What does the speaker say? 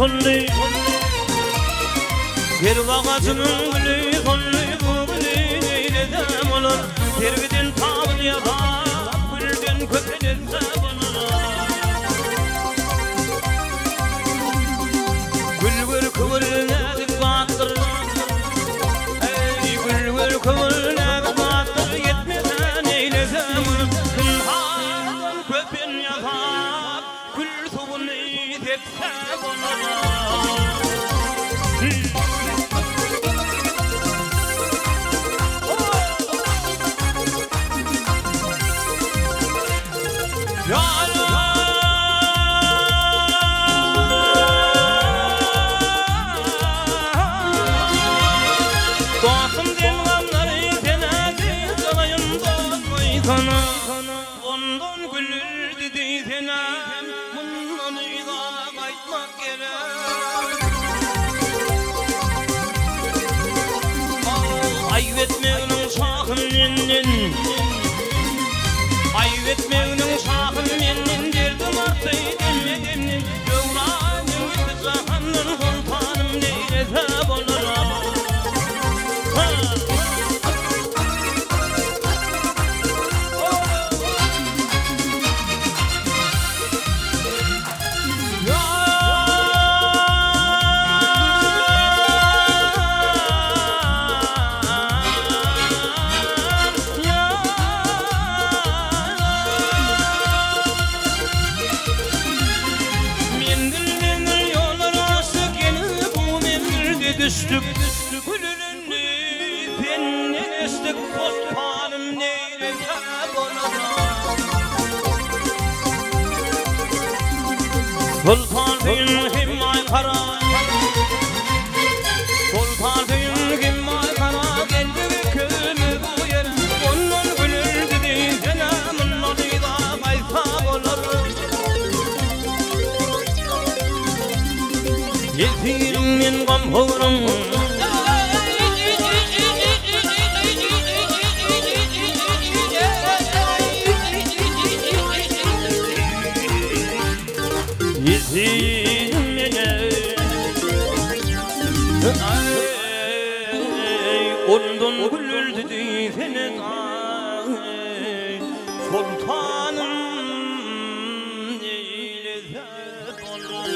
sonlu Her vakasının gülü sonlu Bu gülü neylesem olur Tergiden tabıl yazar Gülden köpelesem olur Gülgür kıvır nezik baktır Ey gülgür kıvır nezik baktır Yetmeden eylesem olur Kınhadan köpen yazar Gül suvunu tepsem olur Ondan gülür dedi senem Bundan ida kaytmak gerek Ayvetmeğinin şahın yenin Ayvetmeğinin şahın yenin Derdim arttıydım yedim Yövranim zahanın sultanım neylese olur Düştük gülünü Benden estik sultanım neylese Sultan hüyün himmay kara Sultan hüyün himmay kara Geldi köyümü bu yere Onun gülür dedi Senemin oduyla kaysa olur Yetirim gamhurum Yetirim Ondan gülür dedi senin Sultanım neylese olur